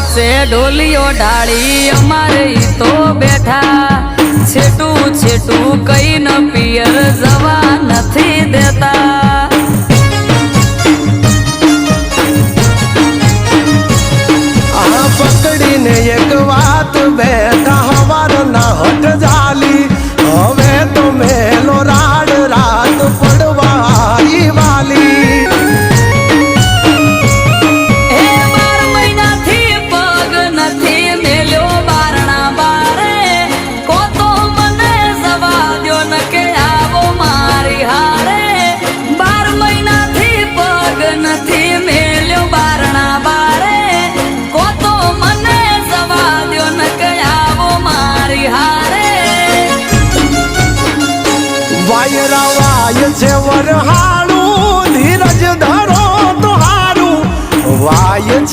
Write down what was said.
વચ્ચે ઢોલીઓ ઢાળી અમારે તો બેઠા છેટું છેટું કઈ ન પિયર જવા નથી દેતા આ પકડીને એક વાત બેઠા હવાર ના હટ જાલી હવે તો મેલો રાડ રાત પડવા વાલી વાયરા વાય છે વરહા